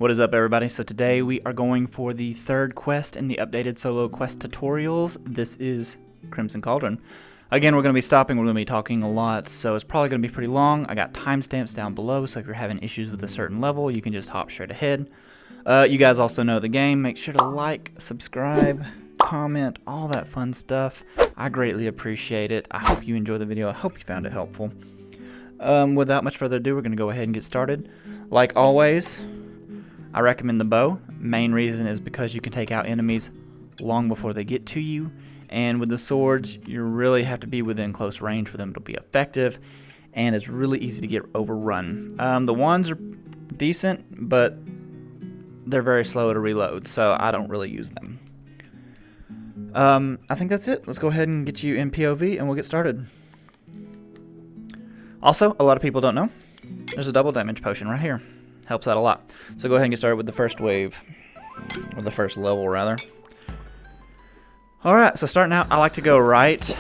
What is up, everybody? So today we are going for the third quest in the updated solo quest tutorials. This is Crimson Cauldron. Again, we're going to be stopping, we're going to be talking a lot, so it's probably going to be pretty long. I got timestamps down below, so if you're having issues with a certain level, you can just hop straight ahead. You guys also know the game. Make sure to like, subscribe, comment, all that fun stuff. I greatly appreciate it. I hope you enjoyed the video. I hope you found it helpful. Without much further ado, we're going to go ahead and get started. Like always, I recommend the bow. Main reason is because you can take out enemies long before they get to you, and with the swords you really have to be within close range for them to be effective, and it's really easy to get overrun. The wands are decent, but they're very slow to reload, so I don't really use them. I think that's it. Let's go ahead and get you in POV and we'll get started. Also, a lot of people don't know, there's a double damage potion right here. Helps out a lot. So go ahead and get started with the first wave. Or the first level, rather. Alright, so starting out, I like to go right.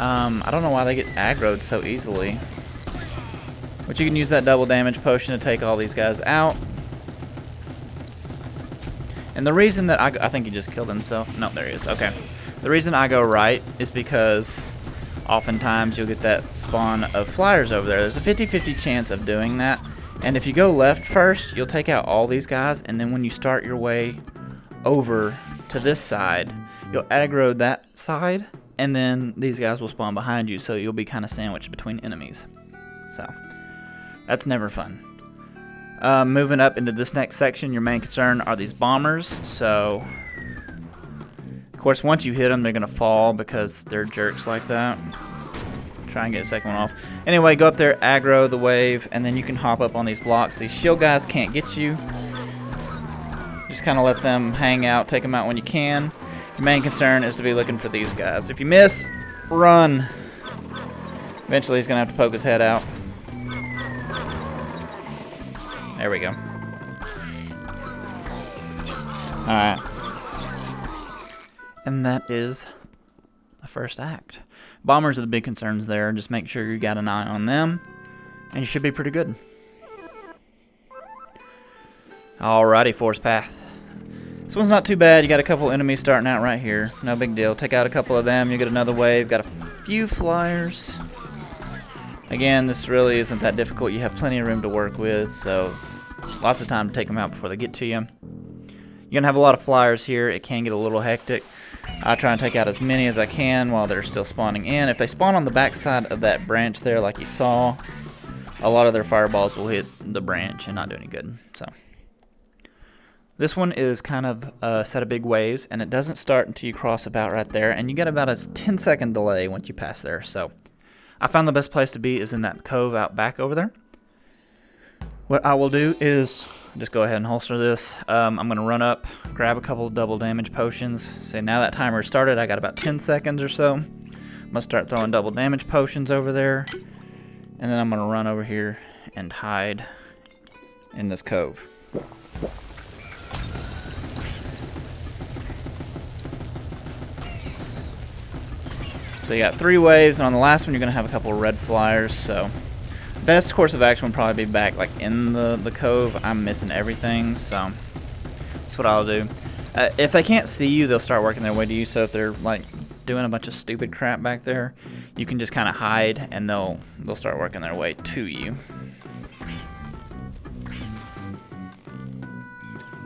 I don't know why they get aggroed so easily. But you can use that double damage potion to take all these guys out. And the reason that I think he just killed himself. No, there he is. Okay. The reason I go right is because oftentimes you'll get that spawn of flyers over there. There's a 50-50 chance of doing that. And if you go left first, you'll take out all these guys, and then when you start your way over to this side, you'll aggro that side, and then these guys will spawn behind you, so you'll be kind of sandwiched between enemies. So, that's never fun. Moving up into this next section, your main concern are these bombers. So, of course, once you hit them, they're going to fall because they're jerks like that. Try and get a second one off. Anyway, go up there, aggro the wave, and then you can hop up on these blocks. These shield guys can't get you. Just kind of let them hang out, take them out when you can. Your main concern is to be looking for these guys. If you miss, run. Eventually he's going to have to poke his head out. There we go. Alright. And that is the first act. Bombers are the big concerns there. Just make sure you got an eye on them, and you should be pretty good. Alrighty, force path. This one's not too bad. You got a couple enemies starting out right here. No big deal. Take out a couple of them, you get another wave. Got a few flyers. Again, this really isn't that difficult. You have plenty of room to work with, so lots of time to take them out before they get to you. You're going to have a lot of flyers here. It can get a little hectic. I try and take out as many as I can while they're still spawning in. If they spawn on the back side of that branch there like you saw, a lot of their fireballs will hit the branch and not do any good. So this one is kind of a set of big waves, and it doesn't start until you cross about right there, and you get about a 10-second delay once you pass there. So I found the best place to be is in that cove out back over there. What I will do is just go ahead and holster this. I'm going to run up, grab a couple of double damage potions. Say now that timer started, I got about 10 seconds or so. I'm going to start throwing double damage potions over there. And then I'm going to run over here and hide in this cove. So you got 3 waves, and on the last one you're going to have a couple of red flyers. So best course of action would probably be back like in the cove. I'm missing everything, so that's what I'll do. If they can't see you, they'll start working their way to you. So if they're like doing a bunch of stupid crap back there, you can just kind of hide, and they'll start working their way to you.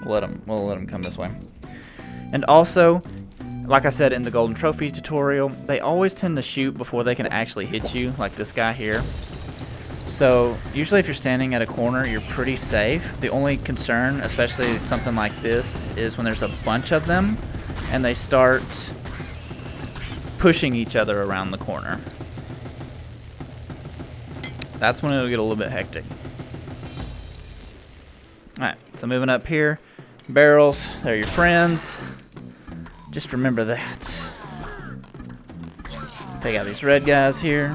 We'll let them come this way. And also, like I said in the golden trophy tutorial, they always tend to shoot before they can actually hit you, like this guy here. So usually if you're standing at a corner, you're pretty safe. The only concern, especially something like this, is when there's a bunch of them and they start pushing each other around the corner. That's when it'll get a little bit hectic. Alright, so moving up here, barrels, they're your friends. Just remember that. Take out these red guys here.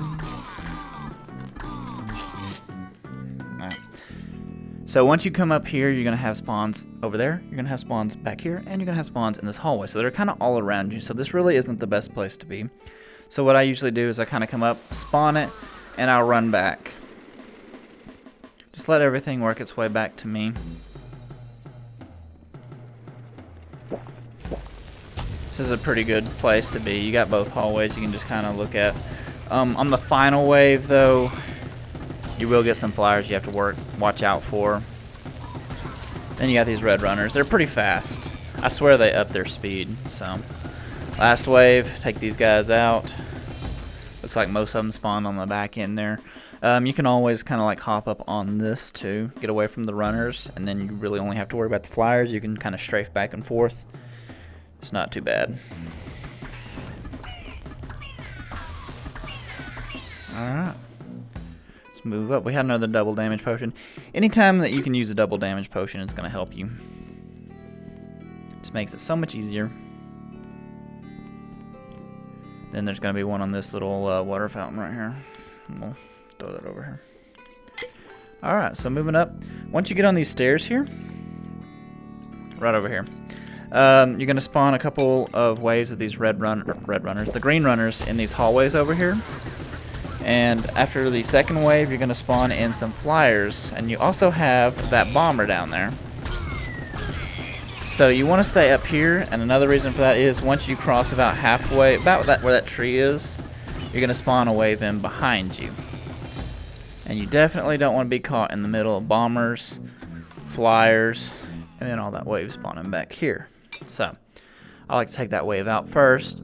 So once you come up here, you're going to have spawns over there, you're going to have spawns back here, and you're going to have spawns in this hallway. So they're kind of all around you, so this really isn't the best place to be. So what I usually do is I kind of come up, spawn it, and I'll run back. Just let everything work its way back to me. This is a pretty good place to be. You got both hallways you can just kind of look at. On the final wave, though, you will get some flyers you have to watch out for. Then you got these red runners. They're pretty fast. I swear they up their speed. So, last wave, take these guys out. Looks like most of them spawned on the back end there. You can always kind of like hop up on this too, get away from the runners, and then you really only have to worry about the flyers. You can kind of strafe back and forth. It's not too bad. Alright. Let's move up. We had another double damage potion. Anytime that you can use a double damage potion, it's going to help you. Just makes it so much easier. Then there's going to be one on this little water fountain right here. We'll throw that over here. Alright, so moving up. Once you get on these stairs here, right over here, you're going to spawn a couple of waves of these the green runners in these hallways over here. And after the second wave, you're going to spawn in some flyers. And you also have that bomber down there. So you want to stay up here. And another reason for that is once you cross about halfway, about where that tree is, you're going to spawn a wave in behind you. And you definitely don't want to be caught in the middle of bombers, flyers, and then all that wave spawning back here. So I like to take that wave out first,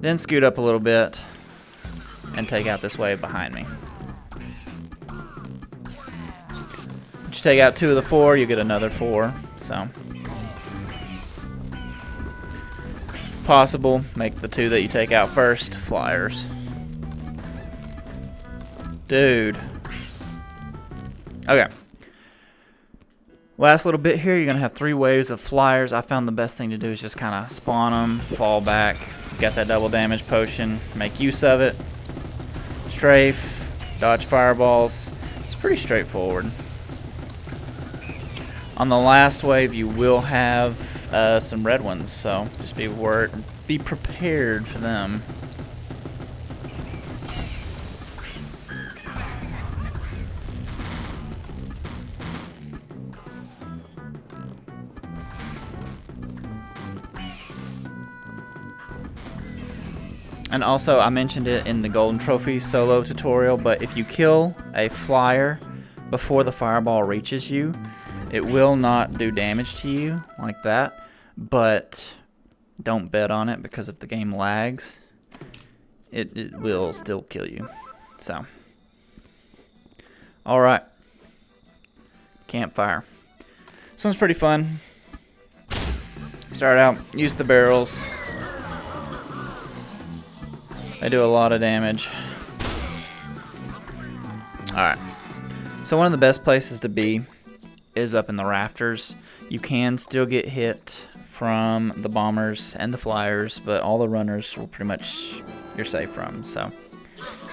then scoot up a little bit, and take out this wave behind me. Once you take out 2 of the 4, you get another 4. So, if possible, make the 2 that you take out first flyers. Dude. Okay. Last little bit here, you're going to have 3 waves of flyers. I found the best thing to do is just kind of spawn them, fall back, get that double damage potion, make use of it. Strafe, dodge fireballs. It's pretty straightforward. On the last wave, you will have some red ones, so just be prepared for them. And also, I mentioned it in the Golden Trophy solo tutorial, but if you kill a flyer before the fireball reaches you, it will not do damage to you like that, but don't bet on it because if the game lags, it will still kill you. So, alright. Campfire. This one's pretty fun. Start out, use the barrels. They do a lot of damage. Alright. So one of the best places to be is up in the rafters. You can still get hit from the bombers and the flyers, but all the runners will pretty much you're safe from. So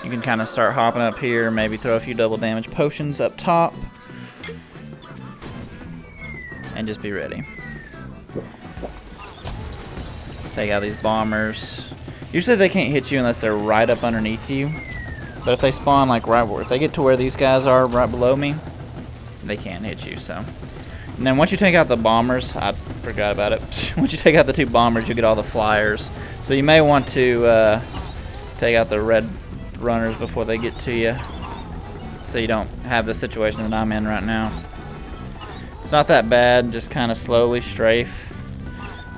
you can kind of start hopping up here, maybe throw a few double damage potions up top, and just be ready. Take out these bombers. Usually they can't hit you unless they're right up underneath you. But if they spawn like right where, if they get to where these guys are right below me, they can't hit you. So, and then once you take out the bombers, I forgot about it. Once you take out the 2 bombers, you get all the flyers. So you may want to take out the red runners before they get to you, so you don't have the situation that I'm in right now. It's not that bad. Just kind of slowly strafe.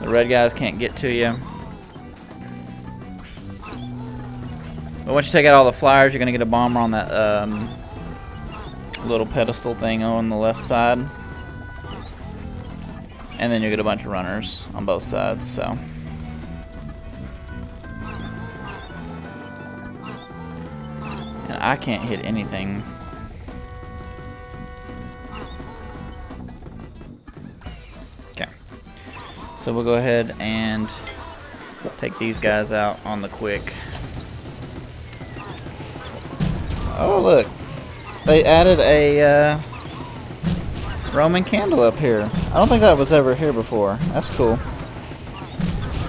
The red guys can't get to you. But once you take out all the flyers, you're going to get a bomber on that little pedestal thing on the left side. And then you get a bunch of runners on both sides, so. And I can't hit anything. Okay. So we'll go ahead and take these guys out on the quick. Oh, look. They added a Roman candle up here. I don't think that was ever here before. That's cool.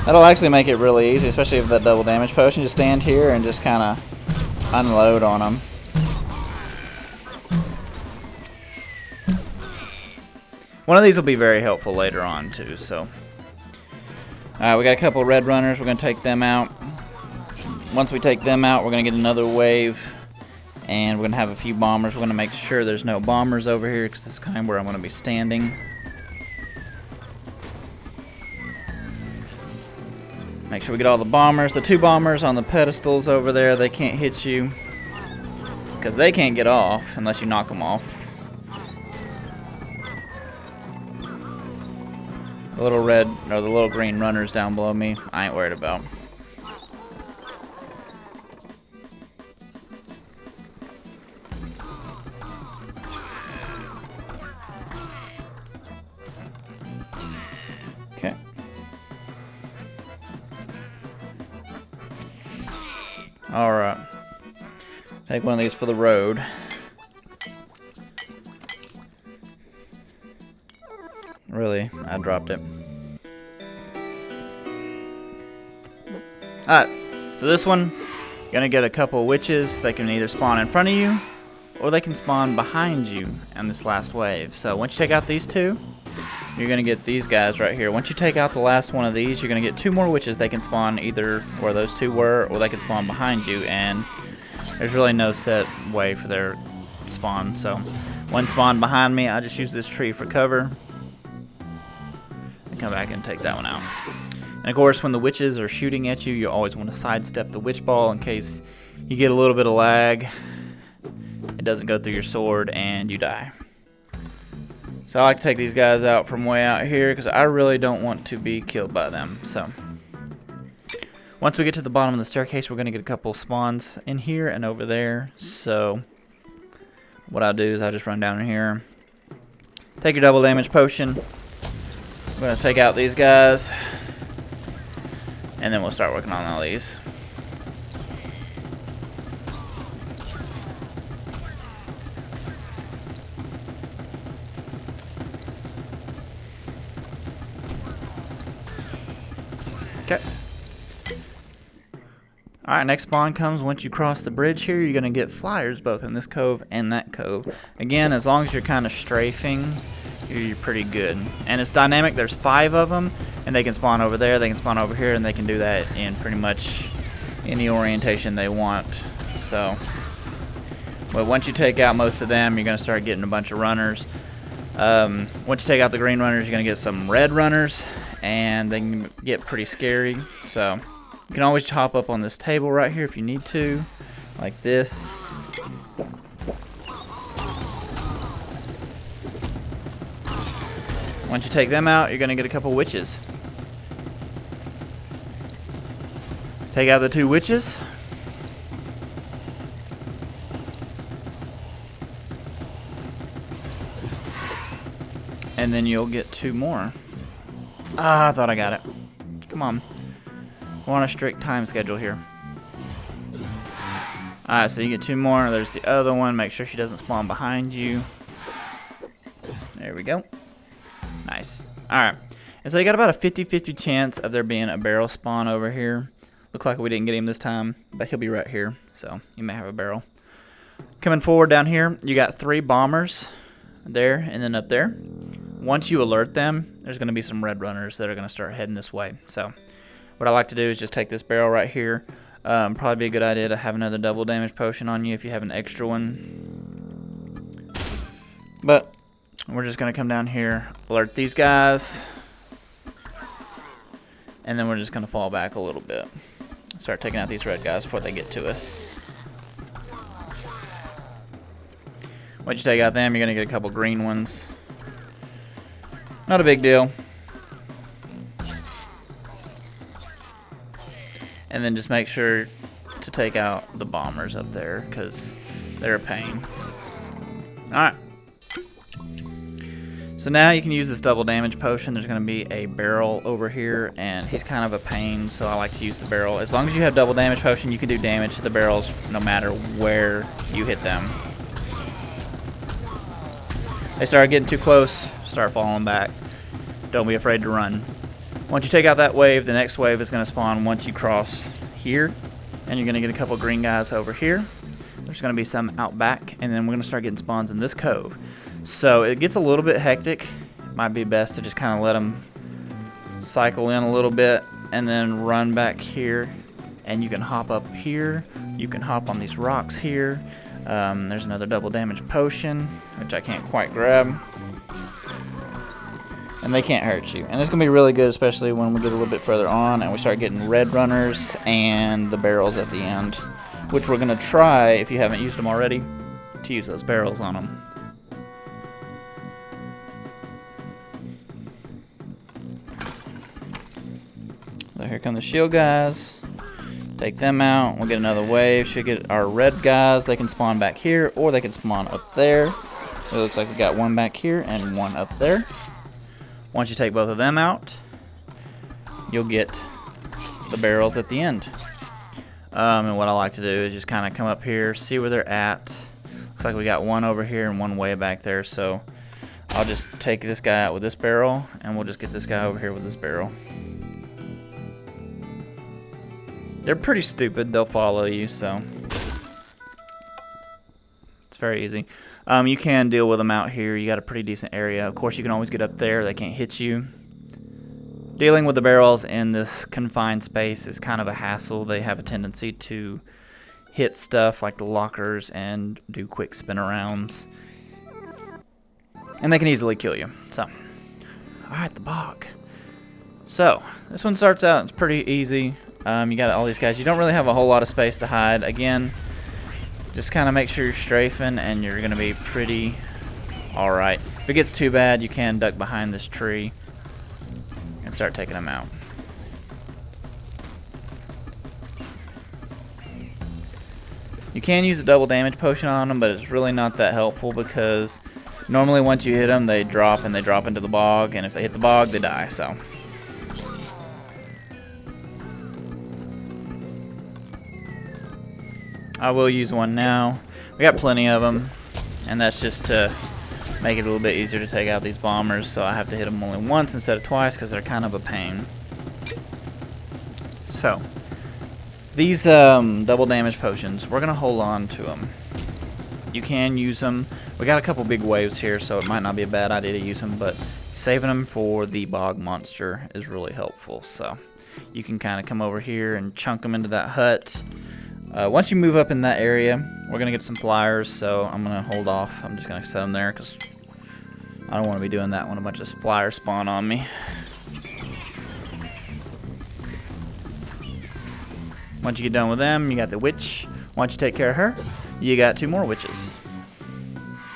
That'll actually make it really easy, especially with that double damage potion. Just stand here and just kind of unload on them. One of these will be very helpful later on, too, so. Alright, we got a couple of red runners. We're going to take them out. Once we take them out, we're going to get another wave. And we're going to have a few bombers. We're going to make sure there's no bombers over here because this is kind of where I'm going to be standing. Make sure we get all the bombers. The 2 bombers on the pedestals over there, they can't hit you because they can't get off unless you knock them off. The little red, or the little green runners down below me, I ain't worried about. Okay. Alright. Take one of these for the road. Really, I dropped it. Alright, so this one, you're gonna get a couple of witches. They can either spawn in front of you, or they can spawn behind you in this last wave. So once you take out these 2, you're gonna get these guys right here. Once you take out the last one of these, you're gonna get 2 more witches. They can spawn either where those 2 were, or they can spawn behind you, and there's really no set way for their spawn. So one spawn behind me, I just use this tree for cover. Come back and take that one out. And of course, when the witches are shooting at you, you always want to sidestep the witch ball in case you get a little bit of lag. It doesn't go through your sword and you die. So I like to take these guys out from way out here because I really don't want to be killed by them. So once we get to the bottom of the staircase, we're going to get a couple spawns in here and over there. So what I do is I just run down in here, take your double damage potion. I'm going to take out these guys, and then we'll start working on all these. Okay. Alright, next spawn comes once you cross the bridge here. You're going to get flyers both in this cove and that cove. Again, as long as you're kind of strafing, you're pretty good. And it's dynamic. There's 5 of them, and they can spawn over there, they can spawn over here, and they can do that in pretty much any orientation they want. So, but once you take out most of them, you're going to start getting a bunch of runners. Once you take out the green runners, you're going to get some red runners, and they can get pretty scary. So you can always hop up on this table right here if you need to, like this. Once you take them out, you're going to get a couple witches. Take out the 2 witches. And then you'll get 2 more. Ah, I thought I got it. Come on. We're on a strict time schedule here. Alright, so you get 2 more. There's the other one. Make sure she doesn't spawn behind you. There we go. Nice. Alright. And so you got about a 50-50 chance of there being a barrel spawn over here. Looks like we didn't get him this time, but he'll be right here. So you may have a barrel. Coming forward down here, you got 3 bombers there and then up there. Once you alert them, there's going to be some red runners that are going to start heading this way. So what I like to do is just take this barrel right here. Probably be a good idea to have another double damage potion on you if you have an extra one. But we're just going to come down here, alert these guys, and then we're just going to fall back a little bit. Start taking out these red guys before they get to us. Once you take out them, you're going to get a couple green ones. Not a big deal. And then just make sure to take out the bombers up there because they're a pain. Alright. So now you can use this double damage potion. There's going to be a barrel over here, and he's kind of a pain, so I like to use the barrel. As long as you have double damage potion, you can do damage to the barrels no matter where you hit them. They start getting too close, start falling back. Don't be afraid to run. Once you take out that wave, the next wave is going to spawn once you cross here, and you're going to get a couple green guys over here. There's going to be some out back, and then we're going to start getting spawns in this cove. So it gets a little bit hectic. It might be best to just kind of let them cycle in a little bit, and then run back here. And you can hop up here. You can hop on these rocks here. There's another double damage potion, which I can't quite grab. And they can't hurt you. And it's going to be really good, especially when we get a little bit further on and we start getting red runners and the barrels at the end, which we're going to try, if you haven't used them already, to use those barrels on them. So here come the shield guys. Take them out. We'll get another wave. Should get our red guys. They can spawn back here, or they can spawn up there. It looks like we got one back here and one up there. Once you take both of them out, you'll get the barrels at the end. And what I like to do is just kind of come up here, see where they're at. Looks like we got one over here and one way back there. So I'll just take this guy out with this barrel, and we'll just get this guy over here with this barrel. They're pretty stupid. They'll follow you, so it's very easy. You can deal with them out here. You got a pretty decent area. Of course, you can always get up there. They can't hit you. Dealing with the barrels in this confined space is kind of a hassle. They have a tendency to hit stuff like the lockers and do quick spin arounds. And they can easily kill you. So, alright, the bog. So, this one starts out, it's pretty easy. You got all these guys. You don't really have a whole lot of space to hide. Again, just kind of make sure you're strafing and you're going to be pretty alright. If it gets too bad, you can duck behind this tree and start taking them out. You can use a double damage potion on them, but it's really not that helpful because normally once you hit them, they drop and they drop into the bog, and if they hit the bog, they die. So I will use one now. We got plenty of them, and that's just to make it a little bit easier to take out these bombers, so I have to hit them only once instead of twice because they're kind of a pain. So, these double damage potions, we're going to hold on to them. You can use them. We got a couple big waves here, so it might not be a bad idea to use them, but saving them for the bog monster is really helpful. So, you can kind of come over here and chunk them into that hut. Once you move up in that area, we're going to get some flyers, so I'm going to hold off. I'm just going to set them there because I don't want to be doing that when a bunch of flyers spawn on me. Once you get done with them, you got the witch. Once you take care of her, you got 2 more witches.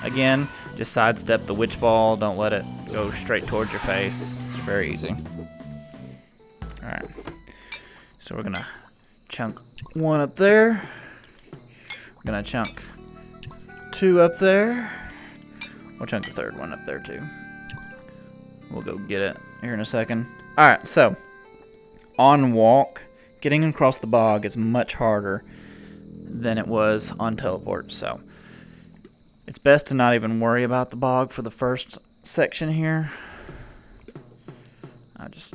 Again, just sidestep the witch ball. Don't let it go straight towards your face. It's very easy. Alright. So we're going to chunk 1 up there. We're going to chunk 2 up there. We'll chunk the 3rd one up there too. We'll go get it here in a second. Alright, so on walk, getting across the bog is much harder than it was on teleport. So it's best to not even worry about the bog for the first section here. I just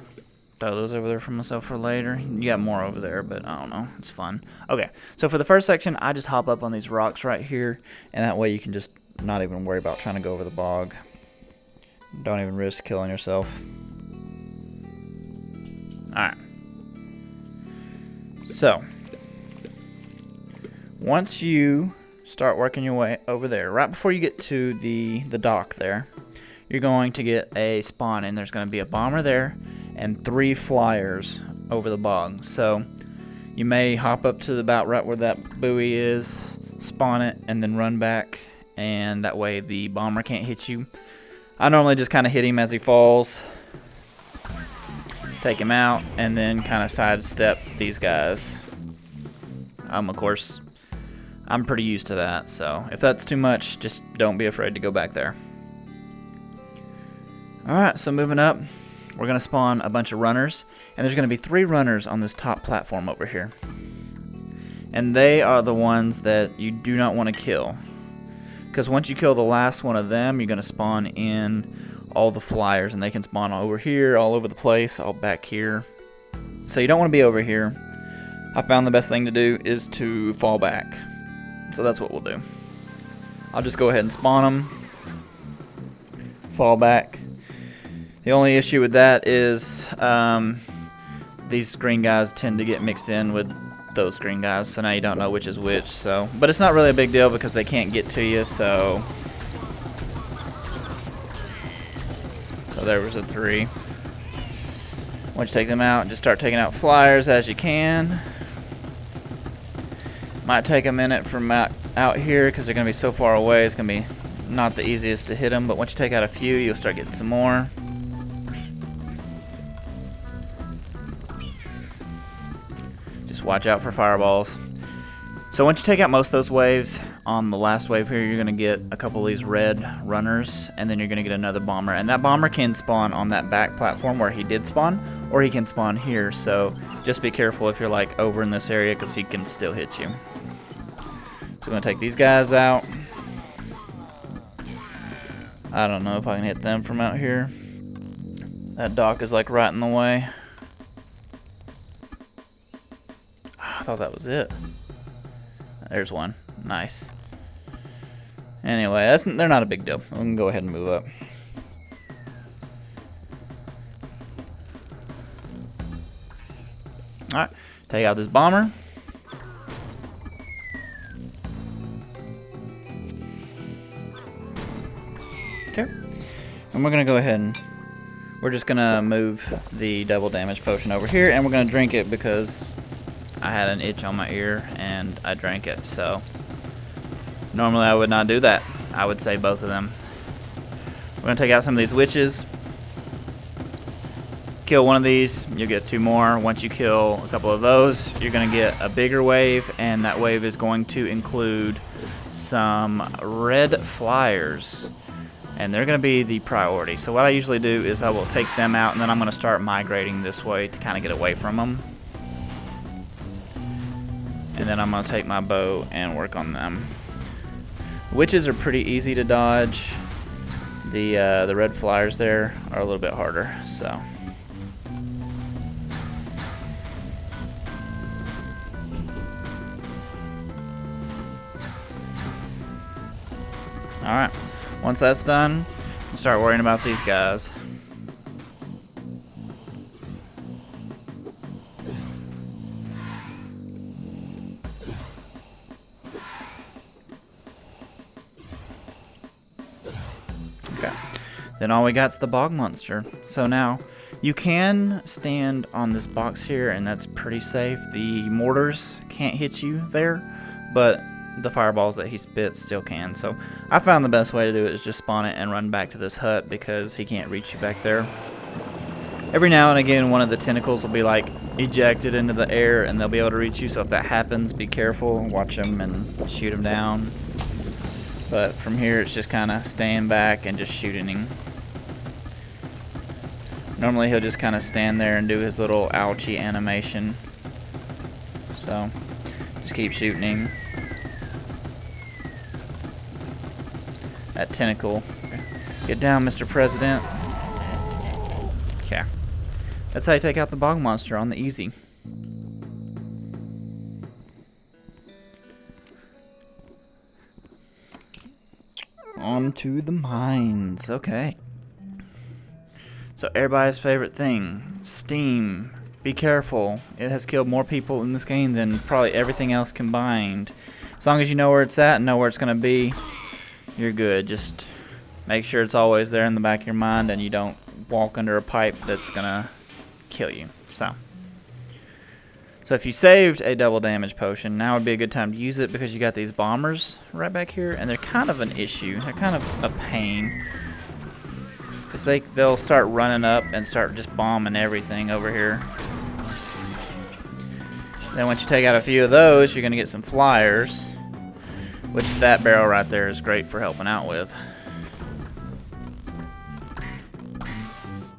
throw those over there for myself for later. You got more over there, but I don't know. It's fun. Okay, so for the first section, I just hop up on these rocks right here, and that way you can just not even worry about trying to go over the bog. Don't even risk killing yourself. Alright. So, once you start working your way over there, right before you get to the dock there, you're going to get a spawn, and there's going to be a bomber there and 3 flyers over the bog. So you may hop up to about right where that buoy is, spawn it, and then run back, and that way the bomber can't hit you. I normally just kind of hit him as he falls, take him out, and then kind of sidestep these guys. Of course, I'm pretty used to that, so if that's too much, just don't be afraid to go back there. Alright, so moving up, we're going to spawn a bunch of runners, and there's going to be 3 runners on this top platform over here. And they are the ones that you do not want to kill, because once you kill the last one of them, you're going to spawn in all the flyers, and they can spawn over here, all over the place, all back here. So you don't want to be over here. I found the best thing to do is to fall back. So that's what we'll do. I'll just go ahead and spawn them, fall back. The The only issue with that is these green guys tend to get mixed in with those green guys, so now you don't know which is which. So, but it's not really a big deal because they can't get to you. So there was a 3. Once you take them out, just start taking out flyers as you can. Might take a minute from out here because they're going to be so far away. It's going to be not the easiest to hit them, but once you take out a few, you'll start getting some more. Just watch out for fireballs. So once you take out most of those waves, on the last wave here, you're going to get a couple of these red runners, and then you're going to get another bomber. And that bomber can spawn on that back platform where he did spawn, or he can spawn here. So just be careful if you're like over in this area because he can still hit you. So I'm going to take these guys out. I don't know if I can hit them from out here. That dock is like right in the way. I thought that was it. There's one. Nice. Anyway, they're not a big deal. We can go ahead and move up. Alright, take out this bomber. Okay. And we're going to go ahead and we're just going to move the double damage potion over here, and we're going to drink it because I had an itch on my ear and I drank it. So normally I would not do that. I would save both of them. We're going to take out some of these witches. Kill one of these, you'll get 2 more. Once you kill a couple of those, you're going to get a bigger wave, and that wave is going to include some red flyers. And they're going to be the priority. So what I usually do is I will take them out, and then I'm going to start migrating this way to kind of get away from them. And then I'm going to take my bow and work on them. Witches are pretty easy to dodge. The red flyers there are a little bit harder. So alright, once that's done, I'll start worrying about these guys. Okay, then all we got's the bog monster. So now, you can stand on this box here, and that's pretty safe. The mortars can't hit you there, but the fireballs that he spits still can. So I found the best way to do it is just spawn it and run back to this hut because he can't reach you back there. Every now and again one of the tentacles will be like ejected into the air and they'll be able to reach you, so if that happens, be careful, watch them and shoot them down. But from here it's just kind of staying back and just shooting him. Normally he'll just kind of stand there and do his little ouchie animation. So just keep shooting him. That tentacle. Get down, Mr. President. Okay. That's how you take out the bog monster on the easy. On to the mines. Okay. So everybody's favorite thing, steam. Be careful. It has killed more people in this game than probably everything else combined. As long as you know where it's at and know where it's going to be, you're good. Just make sure it's always there in the back of your mind and you don't walk under a pipe that's gonna kill you. So if you saved a double damage potion, now would be a good time to use it because you got these bombers right back here, and they're kind of an issue. They're kind of a pain because they'll start running up and start just bombing everything over here. Then once you take out a few of those, you're gonna get some flyers, which that barrel right there is great for helping out with.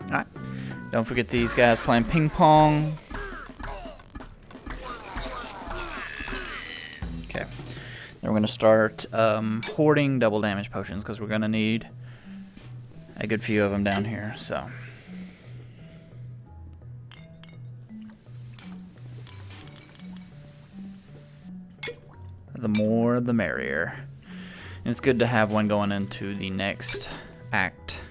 Alright, don't forget these guys playing ping pong. Okay, then we're going to start hoarding double damage potions because we're going to need a good few of them down here. So the more the merrier. And it's good to have one going into the next act.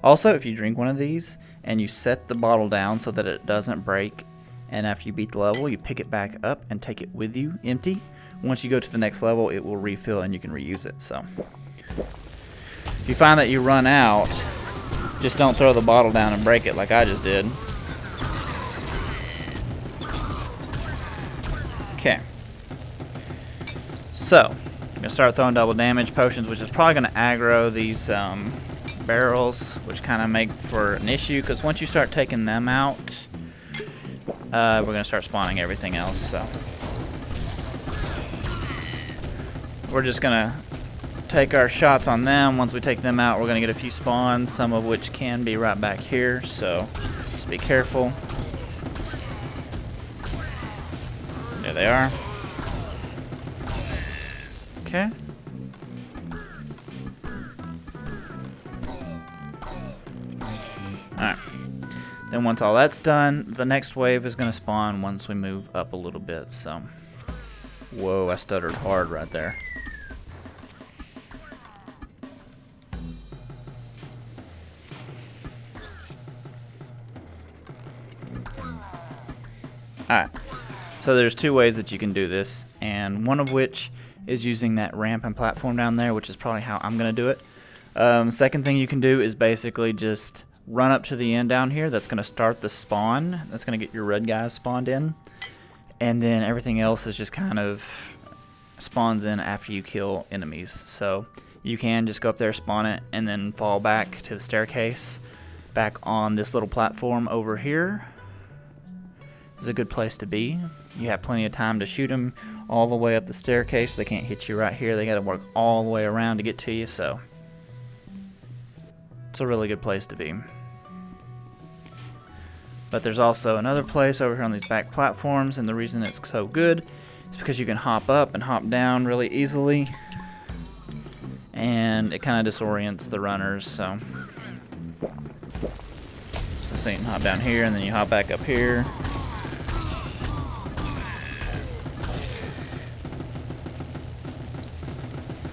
Also, if you drink one of these and you set the bottle down so that it doesn't break, and after you beat the level, you pick it back up and take it with you empty. Once you go to the next level, it will refill and you can reuse it. So if you find that you run out, just don't throw the bottle down and break it like I just did. Okay. So, I'm going to start throwing double damage potions, which is probably going to aggro these barrels, which kind of make for an issue, because once you start taking them out, we're going to start spawning everything else. So we're just going to take our shots on them. Once we take them out, we're going to get a few spawns, some of which can be right back here, so just be careful. There they are. Okay. Alright. Then once all that's done, the next wave is going to spawn once we move up a little bit. So, whoa, I stuttered hard right there. Alright. So there's two ways that you can do this, and one of which is using that ramp and platform down there, which is probably how I'm going to do it. Second thing you can do is basically just run up to the end down here. That's going to start the spawn. That's going to get your red guys spawned in. And then everything else is just kind of spawns in after you kill enemies. So you can just go up there, spawn it, and then fall back to the staircase. Back on this little platform over here is a good place to be. You have plenty of time to shoot them all the way up the staircase. They can't hit you right here. They got to work all the way around to get to you, so it's a really good place to be. But there's also another place over here on these back platforms, and the reason it's so good is because you can hop up and hop down really easily, and it kind of disorients the runners. So you can hop down here, and then you hop back up here.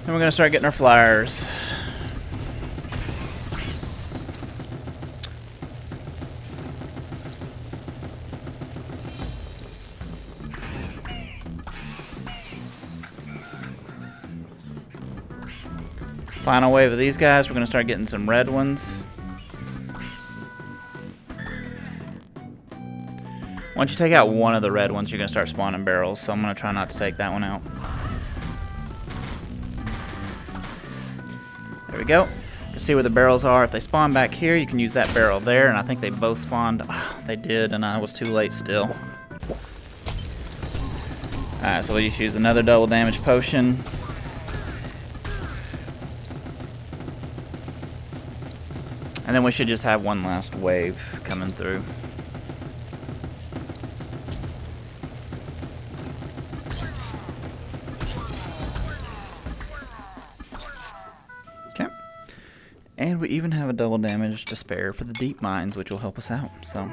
Then we're going to start getting our flyers. Final wave of these guys, we're going to start getting some red ones. Once you take out one of the red ones, you're going to start spawning barrels, so I'm going to try not to take that one out. There we go. To see where the barrels are, if they spawn back here, you can use that barrel there, and I think they both spawned. Oh, they did, and I was too late still. Alright, so we'll just use another double damage potion. And then we should just have one last wave coming through. Okay. And we even have a double damage to spare for the deep mines, which will help us out. So,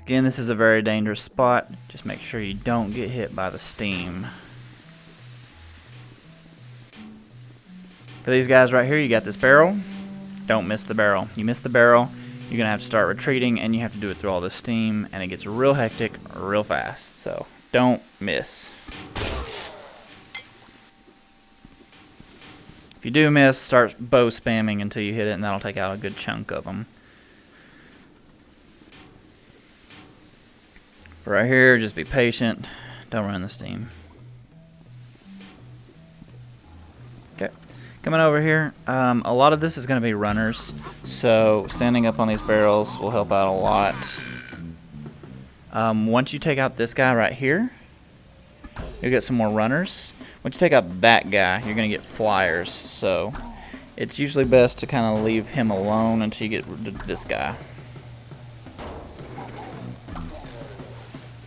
again, this is a very dangerous spot. Just make sure you don't get hit by the steam. For these guys right here, you got this barrel. Don't miss the barrel. You miss the barrel, you're going to have to start retreating, and you have to do it through all this steam, and it gets real hectic real fast. So don't miss. If you do miss, start bow spamming until you hit it, and that'll take out a good chunk of them. But right here, just be patient. Don't run the steam. Okay. Coming over here, a lot of this is going to be runners, so standing up on these barrels will help out a lot. Once you take out this guy right here, you'll get some more runners. Once you take out that guy, you're going to get flyers, so it's usually best to kind of leave him alone until you get rid of this guy.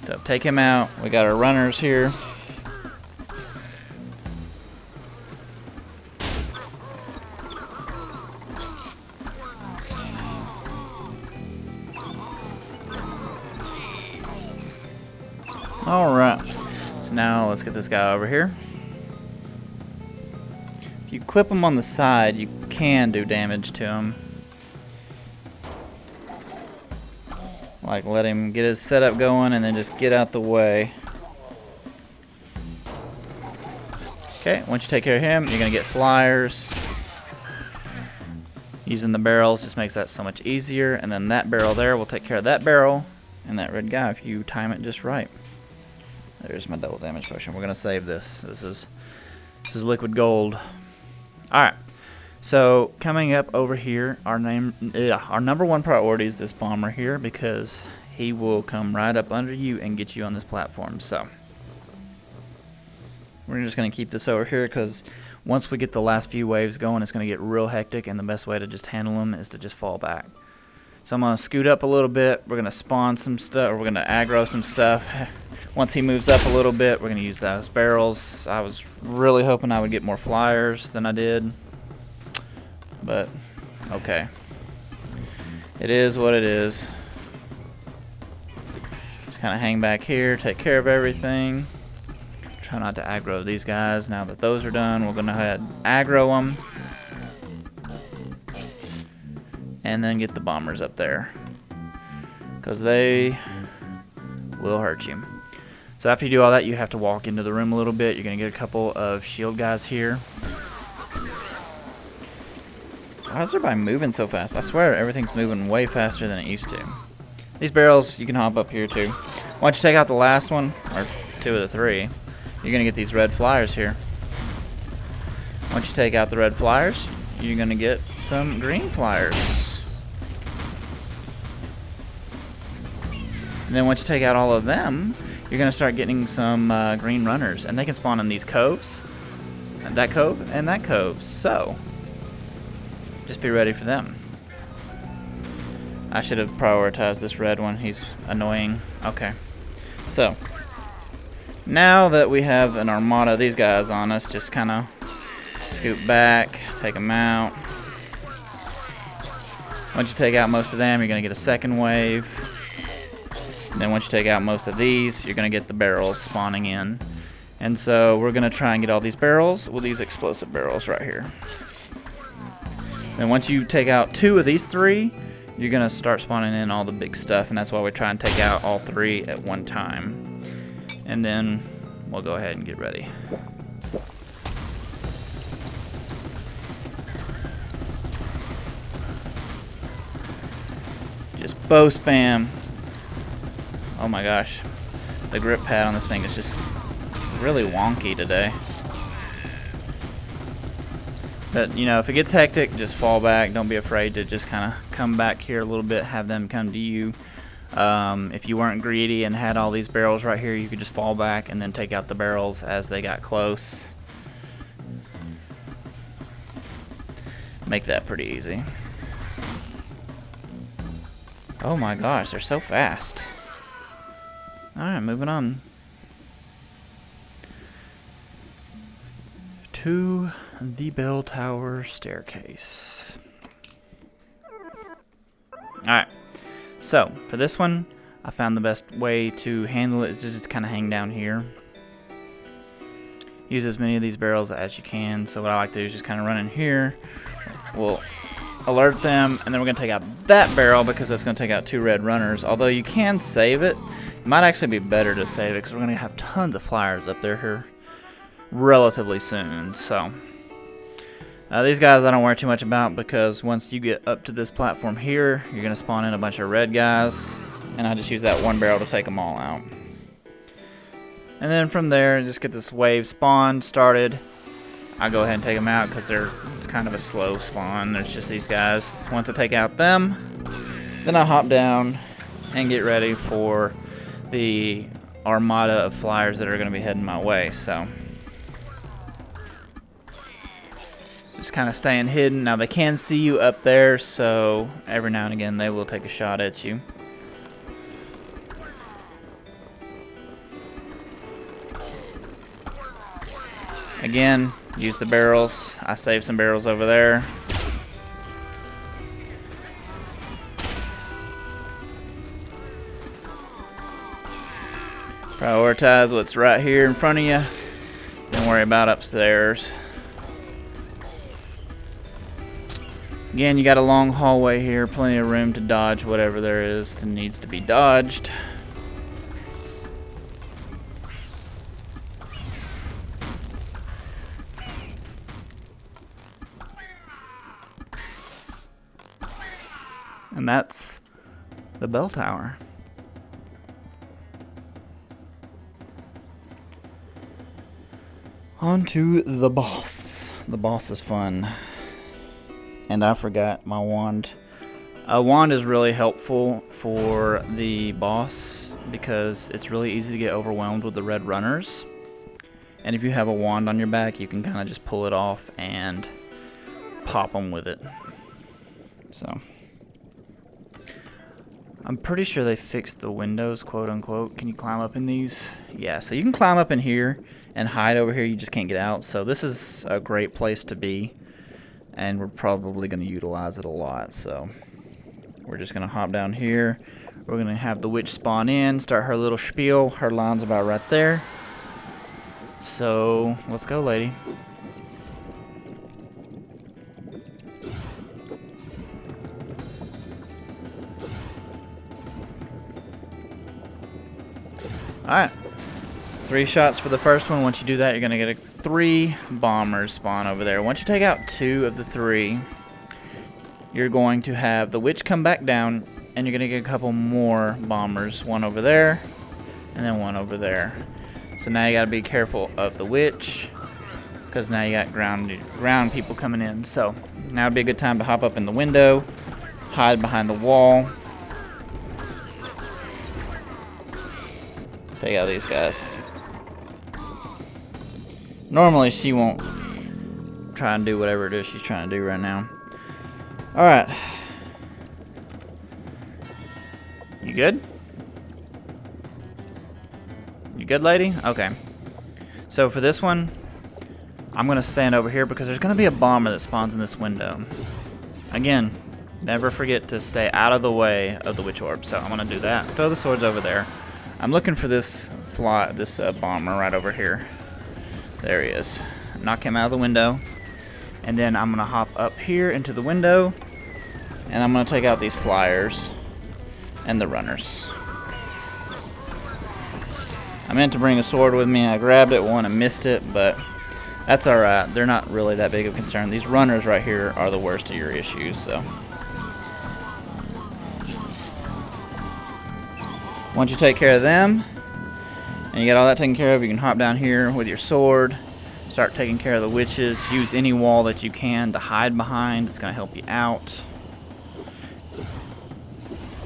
So take him out. We got our runners here. Alright, so now let's get this guy over here. If you clip him on the side, you can do damage to him. Like, let him get his setup going and then just get out the way. Okay, once you take care of him, you're going to get flyers. Using the barrels just makes that so much easier. And then that barrel there will take care of that barrel and that red guy if you time it just right. There's my double damage potion. We're going to save this. This is liquid gold. Alright. So, coming up over here, our number one priority is this bomber here, because he will come right up under you and get you on this platform. So, we're just going to keep this over here, because once we get the last few waves going, it's going to get real hectic, and the best way to just handle them is to just fall back. So I'm going to scoot up a little bit. We're going to spawn some stuff, or we're going to aggro some stuff. Once he moves up a little bit, we're going to use those barrels. I was really hoping I would get more flyers than I did. But, okay. It is what it is. Just kind of hang back here, take care of everything. Try not to aggro these guys. Now that those are done, we're going to head aggro them. And then get the bombers up there, because they will hurt you. So after you do all that, you have to walk into the room a little bit. You're going to get a couple of shield guys here. Why is everybody moving so fast? I swear everything's moving way faster than it used to. These barrels, you can hop up here too. Once you take out the last one, or two of the three, you're going to get these red flyers here. Once you take out the red flyers, you're going to get some green flyers. And then once you take out all of them, you're going to start getting some green runners. And they can spawn in these coves, and that cove, and that cove. So, just be ready for them. I should have prioritized this red one. He's annoying. Okay. So, now that we have an armada of these guys on us, just kind of scoot back, take them out. Once you take out most of them, you're going to get a second wave. And then once you take out most of these, you're going to get the barrels spawning in. And so we're going to try and get all these barrels with these explosive barrels right here. Then once you take out two of these three, you're going to start spawning in all the big stuff. And that's why we try and take out all three at one time. And then we'll go ahead and get ready. Just bow spam. Oh my gosh. The grip pad on this thing is just really wonky today. But, you know, if it gets hectic, just fall back. Don't be afraid to just kind of come back here a little bit, have them come to you. If you weren't greedy and had all these barrels right here, you could just fall back and then take out the barrels as they got close. Make that pretty easy. Oh my gosh, they're so fast. Alright, moving on. To the bell tower staircase. Alright, so for this one, I found the best way to handle it is to just kind of hang down here. Use as many of these barrels as you can. So what I like to do is just kind of run in here. We'll alert them, and then we're going to take out that barrel because that's going to take out two red runners. Although you can save it. It might actually be better to save it because we're going to have tons of flyers up there here relatively soon. So these guys I don't worry too much about, because once you get up to this platform here, you're going to spawn in a bunch of red guys, and I just use that one barrel to take them all out. And then from there, just get this wave spawn started. I'll go ahead and take them out because it's kind of a slow spawn. There's just these guys. Once I take out them, then I hop down and get ready for the armada of flyers that are going to be heading my way. So just kind of staying hidden. Now they can see you up there, so every now and again they will take a shot at you. Again, use the barrels. I saved some barrels over there. Prioritize what's right here in front of you. Don't worry about upstairs. Again, you got a long hallway here, plenty of room to dodge whatever there is that needs to be dodged. And that's the bell tower. On to the boss. The boss is fun. And I forgot my wand. A wand is really helpful for the boss because it's really easy to get overwhelmed with the red runners. And if you have a wand on your back, you can kind of just pull it off and pop them with it. So I'm pretty sure they fixed the windows, quote unquote. Can you climb up in these? Yeah, so you can climb up in here and hide over here. You just can't get out. So this is a great place to be. And we're probably going to utilize it a lot. So we're just going to hop down here. We're going to have the witch spawn in, start her little spiel. Her line's about right there. So let's go, lady. Alright. 3 shots for the first one. Once you do that, you're going to get 3 bombers spawn over there. Once you take out 2 of the 3, you're going to have the witch come back down, and you're going to get a couple more bombers. 1 over there, and then 1 over there. So now you got to be careful of the witch, because now you got ground people coming in. So now would be a good time to hop up in the window, hide behind the wall. Take out these guys. Normally she won't try and do whatever it is she's trying to do right now. Alright. You good? You good, lady? Okay. So for this one, I'm going to stand over here because there's going to be a bomber that spawns in this window. Again, never forget to stay out of the way of the witch orb. So I'm going to do that. Throw the swords over there. I'm looking for this bomber right over here. There he is. Knock him out of the window. And then I'm going to hop up here into the window. And I'm going to take out these flyers and the runners. I meant to bring a sword with me. I grabbed it one and missed it, but that's alright. They're not really that big of a concern. These runners right here are the worst of your issues, so. Once you take care of them, and you got all that taken care of, you can hop down here with your sword, start taking care of the witches. Use any wall that you can to hide behind. It's going to help you out.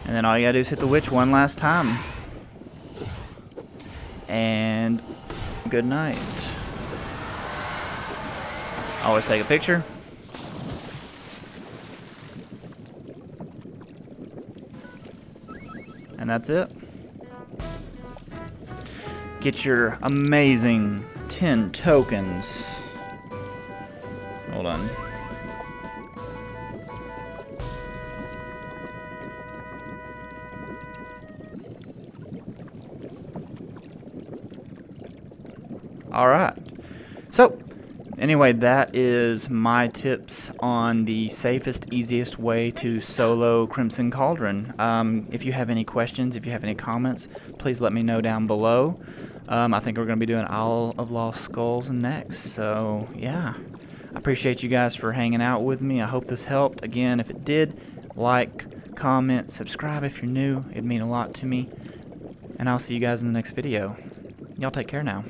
And then all you got to do is hit the witch one last time. And good night. Always take a picture. And that's it. Get your amazing 10 tokens. Hold on. Alright. So, anyway, that is my tips on the safest, easiest way to solo Crimson Cauldron. If you have any questions, if you have any comments, please let me know down below. I think we're going to be doing Isle of Lost Skulls next. So, yeah. I appreciate you guys for hanging out with me. I hope this helped. Again, if it did, like, comment, subscribe if you're new. It'd mean a lot to me. And I'll see you guys in the next video. Y'all take care now.